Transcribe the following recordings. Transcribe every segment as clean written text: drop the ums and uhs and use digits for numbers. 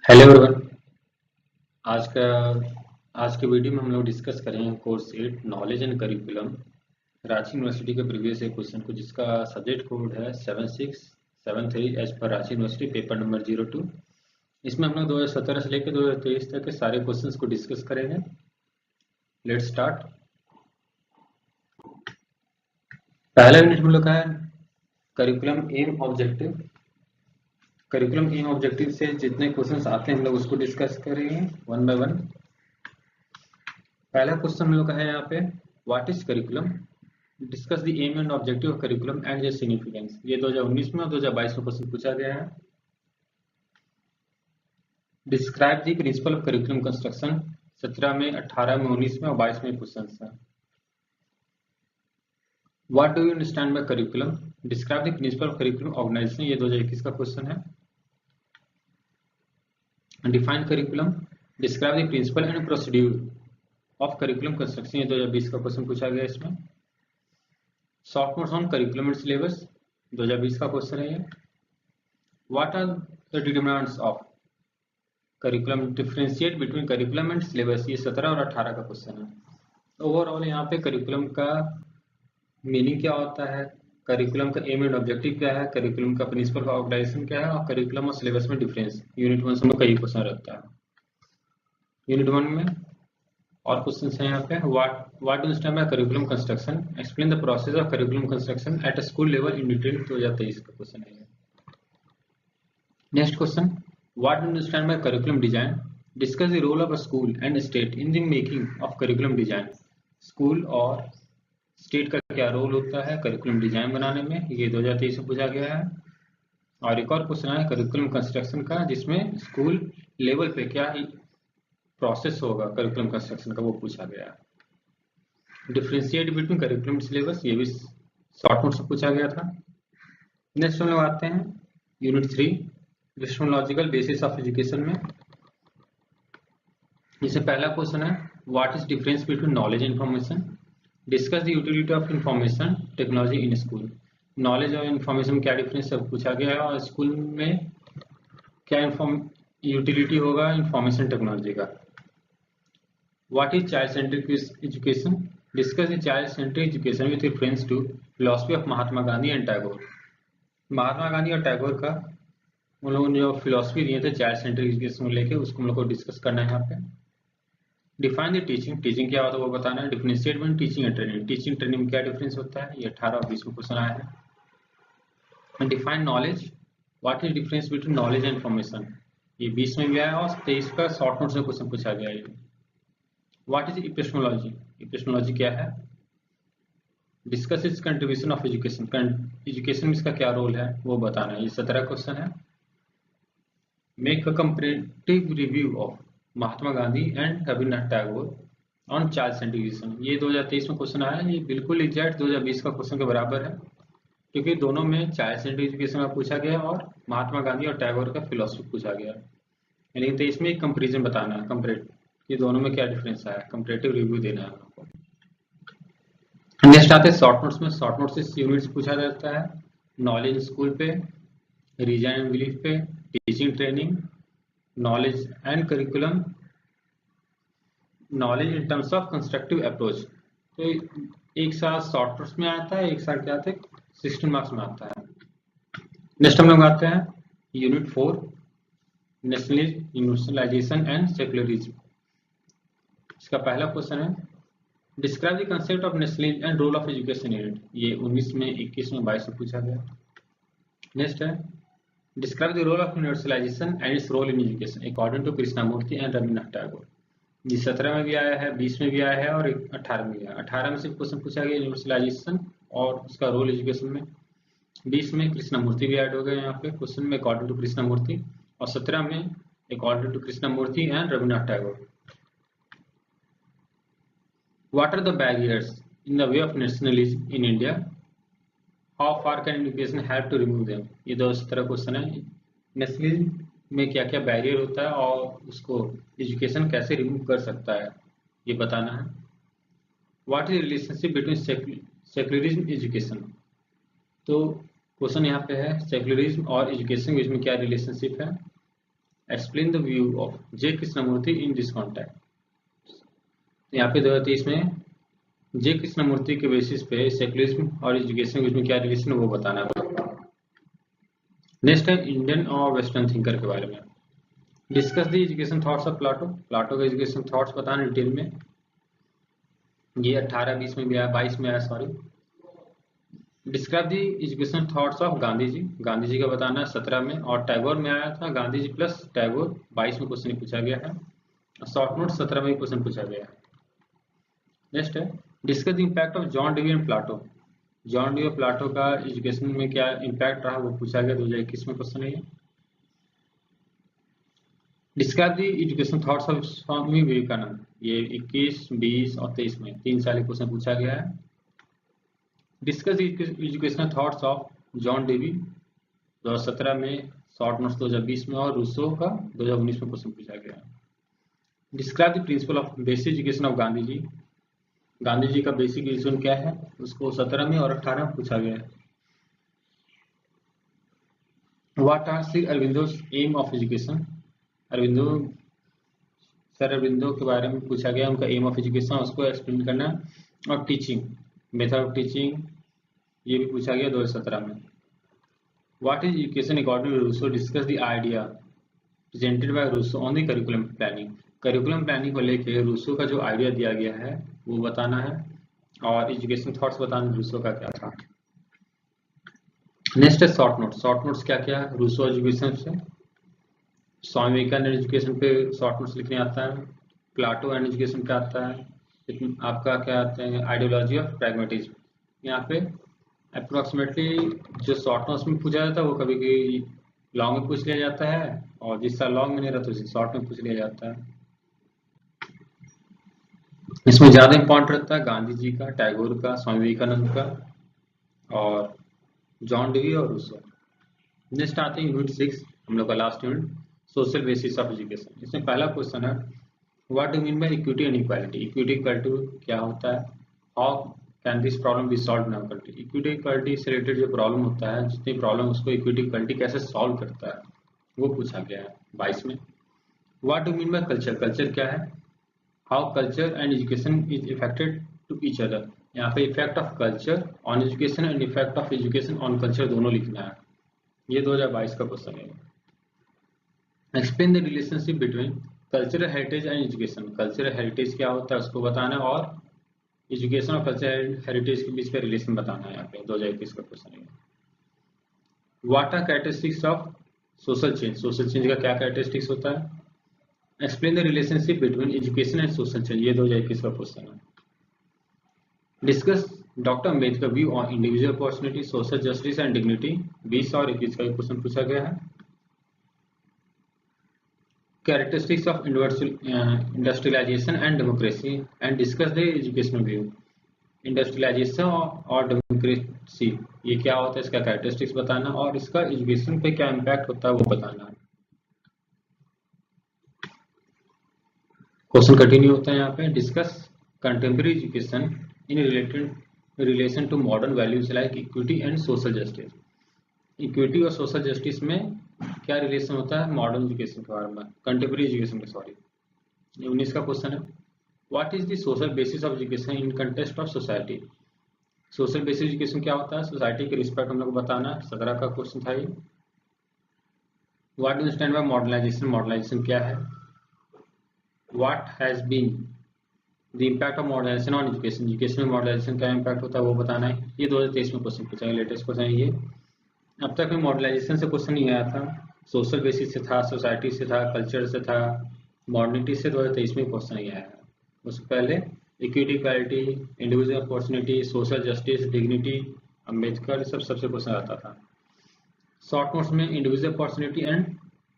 Hello everyone. आज का आज के वीडियो में हम लोग डिस्कस करेंगे course 8 knowledge and curriculum Ranchi university के प्रीवियस ईयर क्वेश्चन को, जिसका सब्जेक्ट कोड है 7673 as per Ranchi university paper number 02। इसमें हम लोग 2017 से लेकर 2023 तक के सारे क्वेश्चंस को डिस्कस करेंगे। Let's start. पहला यूनिट हम लोग का है curriculum aim objective. Curriculum aim objective से जितने क्वेश्चंस आते हैं हम लोग उसको डिस्कस करेंगे वन बाय वन। पहला क्वेश्चन हम लोग का है यहाँ पे, what is curriculum, discuss the aim and objective of curriculum and their significance. ये 2019 में और 2022 में क्वेश्चन पूछा गया है। Describe the principal of curriculum construction 17 में, 18 में, 19 में और 22 में क्वेश्चन है। What do you understand by curriculum, describe the principal of curriculum organisation, ये 2021 का क्वेश्चन है। Define curriculum, describe the principle and procedure of curriculum construction, ये 2020 का क्वेश्चन पूछा गया इसमें। Short notes on curriculum and syllabus 2020 का क्वेश्चन है ये। What are the determinants of curriculum, differentiate between curriculum and syllabus, ये 17 और 18 का क्वेश्चन है। ओवरऑल यहाँ पे करिकुलम का मीनिंग क्या होता है, करिकुलम का एम एंड ऑब्जेक्टिव क्या है, करिकुलम का प्रिंसिपल का ऑर्गेनाइजेशन क्या है और करिकुलम और सिलेबस में डिफरेंस। यूनिट 1 से हम लोग कई क्वेश्चन रहता है। यूनिट 1 में और क्वेश्चन है यहाँ पे, what do understand by curriculum construction, explain the process of curriculum construction at a school level in detail, 2023 का क्वेश्चन है। Next question, what do understand by curriculum design, discuss the role of a school and state in the making of curriculum design. School और state का क्या role होता है curriculum design बनाने में, ये 2023 में पूछा गया है। और एक और क्वेश्चन है करिकुलम कंस्ट्रक्शन का, जिसमें स्कूल लेवल पे क्या प्रोसेस होगा करिकुलम कंस्ट्रक्शन का, वो पूछा गया है। डिफरेंशिएट बिटवीन करिकुलम सिलेबस, ये भी शॉर्ट नोट से पूछा गया था। नेक्स्ट हम लोग आते हैं unit 3 epistemological basis of education में। जैसे पहला क्वेश्चन है, what is difference between knowledge and information, discuss the utility of information technology in school. Knowledge और इंफॉर्मेशन में क्या डिफरेंस है पूछा गया है, और स्कूल में क्या यूटिलिटी होगा इंफॉर्मेशन टेक्नोलॉजी का। What is child centric education, discuss the child centric education with reference to philosophy of Mahatma Gandhi and Tagore. Mahatma Gandhi और टैगोर का उन लोगों ने जो फिलॉसफी दिए थे चाइल्ड सेंट्रिक एजुकेशन को लेकर, उसको हम लोग को डिस्कस करना है यहाँ पे। डिफाइन द टीचिंग, टीचिंग क्या होता है वो बताना है। Differentiate between teaching and training, teaching training में क्या डिफरेंस होता है, ये 18 और 20 में क्वेश्चन आया है। Define knowledge, what is difference between knowledge and information, ये 20 में भी आया और 23 का शॉर्ट नोट से क्वेश्चन पूछा गया है। व्हाट इज एपिस्टेमोलॉजी, एपिस्टेमोलॉजी क्या है। Discuss it's contribution of education, education में इसका क्या रोल है वो बताना है, ये 17 क्वेश्चन है। Make a comparative review of Mahatma Gandhi and Rabindranath Tagore on child centric education, ये 2023 में क्वेश्चन आया है। ये बिल्कुल एग्जैक्ट 2020 का क्वेश्चन के बराबर है, क्योंकि दोनों में चाइल्ड सेंट्रिक एजुकेशन में पूछा गया और महात्मा गांधी और टैगोर का फिलोसफी पूछा गया है। लेकिन तो इसमें एक कंपेरिजन बताना है, कंपेरेट, ये दोनों में क्या डिफरेंस आया, कंपेरेटिव रिव्यू देना है आपको। नेक्स्ट आते हैं शॉर्ट नोट्स में। शॉर्ट नोट्स से यूनिट्स पूछा जाता है, नॉलेज स्कूल पे, रीजन एंड बिलीफ पे, teaching training, knowledge and curriculum, knowledge in terms of constructive approach. तो एक साथ शॉर्ट नोट्स में आता है, एक साथ क्या आता है 16 मार्क्स में आता है। नेक्स्ट हम लोग आते हैं unit 4 nationalism, universalisation and secularism. इसका पहला क्वेश्चन है, describe the concept of nationalism and role of education in it, ये 19 में, 21 में, 22 में पूछा गया। नेक्स्ट है, describe the role of universalisation and its role in education according to Krishnamurti and Rabindranath Tagore. ये 17 में भी आया है, 20 में भी आया है और 18 में भी आया। 18 में से क्वेश्चन पूछा गया यूनिवर्सलाइजेशन और उसका रोल एजुकेशन में। 20 में कृष्णमूर्ति भी ऐड हो गए यहाँ पे क्वेश्चन में अकॉर्डिंग टू कृष्णमूर्ति, और 17 में according to Krishnamurti and Rabindranath Tagore. What are the barriers in the way of nationalism in India? How far can education help to remove them? ये 217 क्वेश्चन है। नेशनलिज्म में क्या क्या बैरियर होता है और उसको एजुकेशन कैसे रिमूव कर सकता है, ये बताना है। What is the relationship between secularism education, तो क्वेश्चन यहाँ पे है सेक्युलरिज्म और एजुकेशन के बीच में क्या रिलेशनशिप है। Explain the view of J Krishnamurti in this context. यहाँ पे 2023 में जे कृष्णमूर्ति के बेसिस पे सेक्युलरिज्म और एजुकेशन के बीच में क्या रिलेशन है वो बताना है। नेक्स्ट है इंडियन और वेस्टर्न थिंकर के बारे में। Discuss the education thoughts of Plato. Plato का एजुकेशन थॉट्स बताना डिटेल में। ये 18-20 में भी आया, 22 में आया sorry. Describe the education thoughts of Gandhi ji. Gandhi ji का बताना है 17 में, और टैगोर में आया था गांधी जी प्लस टैगोर 22 में क्वेश्चन पूछा गया है। शॉर्ट नोट 17 में क्वेश्चन पूछा गया है। नेक्स्ट है discuss the impact of John Dewey and Plato. John Dewey और प्लाटो का एजुकेशन में क्या इम्पैक्ट रहा वो पूछा गया, 2021 में क्वेश्चन है ये। Describe the education thoughts of Swami Vivekananda. ये 21, 20 और 23 में 3 साल क्वेश्चन पूछा गया है। Discuss the educational thoughts of John Dewey 2017 में, शॉर्ट नोट्स 2020 में, और रूसो का 2019 में क्वेश्चन पूछा गया है। Describe the principal of basic education of Gandhi ji. Gandhi ji का बेसिक एजुकेशन क्या है उसको 17 में और 18 में पूछा गया है। What are Shri Aurobindo's aim of education. Aurobindo sir Aurobindo के बारे में पूछा गया, उनका एम ऑफ एजुकेशन उसको एक्सप्लेन करना। और टीचिंग मेथड ऑफ टीचिंग ये भी पूछा गया 2017 में। What is education according to Rousseau. Discuss the idea presented by Rousseau on the curriculum planning. Curriculum planning को लेकर रूसो का जो आइडिया दिया गया है वो बताना है, और एजुकेशन थॉट्स बताना रूसो का क्या था। नेक्स्ट है शॉर्ट नोट्स। शॉर्ट नोट्स क्या क्या है रूसो एजुकेशन से। स्वामी विवेकानंद एजुकेशन पे शॉर्ट नोट्स लिखने आता है। प्लाटो एंड एजुकेशन का आता है। आपका क्या आता है आइडियोलॉजी ऑफ प्रैग्मेटिज्म। यहाँ पे अप्रोक्सीमेटली जो शॉर्ट नोट्स में पूछा जाता है वो कभी कभी लॉन्ग में पूछ लिया जाता है, और जिसका लॉन्ग में नहीं रहता उसे शॉर्ट में पूछ लिया जाता है। इसमें ज्यादा इंपॉर्टेंट रहता है गांधी जी का, टैगोर का, स्वामी विवेकानंद का, और जॉन डेवी और रूसो। नेक्स्ट आते हैं यूनिट 6, हम लोग का last unit, social basis of education. इसमें पहला क्वेश्चन है what do mean by equity and equality. Equity equality क्या होता है, how can this problem be solve inequality. Equity equality से रिलेटेड जो प्रॉब्लम होता है, जितनी प्रॉब्लम उसको इक्विटी इक्वालिटी कैसे सॉल्व करता है वो पूछा गया है 22 में। What do mean by culture. Culture क्या है, how culture and education is affected to each other. यहाँ पे effect of culture on education and effect of education on culture दोनों लिखना है। ये 2022 का क्वेश्चन है। Explain the relationship between cultural heritage and education. Cultural heritage क्या होता है उसको बताना है, और एजुकेशन और कल्चरल हेरिटेज के बीच का रिलेशन बताना है। यहाँ पे 2021 का क्वेश्चन है। What are characteristics of social change. Social change का क्या कैरेक्टरिस्टिक्स होता है। Explain the relationship between education and social change. ये 2021 का क्वेश्चन है। Discuss doctor Ambedkar view on individual opportunity, social justice and dignity. 20 और 21 का क्वेश्चन पूछा गया है। Characteristics of industrialization and democracy and discuss the educational view। Industrialisation और democracy ये क्या होता है, इसका कैरेक्टरिस्टिक्स बताना, और इसका एजुकेशन पे क्या इम्पैक्ट होता है वो बताना। क्वेश्चन कंटिन्यू होता है यहाँ पे। Discuss contemporary education in relation to modern values like equity and social justice. Equity और सोशल जस्टिस में क्या रिलेशन होता है मॉडर्न एजुकेशन के बारे में, कंटेम्प्रेरी एजुकेशन के, सॉरी। 19 का क्वेश्चन है। What is the social basis of education in context of society. Social basis education क्या होता है, सोसाइटी के रिस्पेक्ट हम लोग को बताना। 17 का क्वेश्चन था ये। What do you understand by modernisation. Modernisation क्या है। What has been the impact of modernisation on education. Education में मॉडर्नाइजेशन क्या इम्पैक्ट होता है वो बताना है। ये 2023 में क्वेश्चन पूछा है, लेटेस्ट क्वेश्चन है ये। अब तक में मॉडर्नाइजेशन से क्वेश्चन नहीं आया था, सोशल बेसिस से था, सोसाइटी से था, कल्चर से था, मॉडर्निटी से 2023 में क्वेश्चन नहीं आया है। उससे पहले equity, equality, individual opportunity, social justice, dignity, Ambedkar, सबसे क्वेश्चन आता था। शॉर्ट नोट्स में individual opportunity and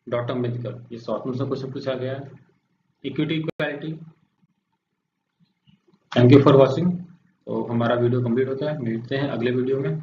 doctor Ambedkar, ये शॉर्ट नोट्स में क्वेश्चन पूछा गया है। Equity, equality. Thank you for watching. तो हमारा वीडियो कंप्लीट होता है, मिलते हैं अगले वीडियो में।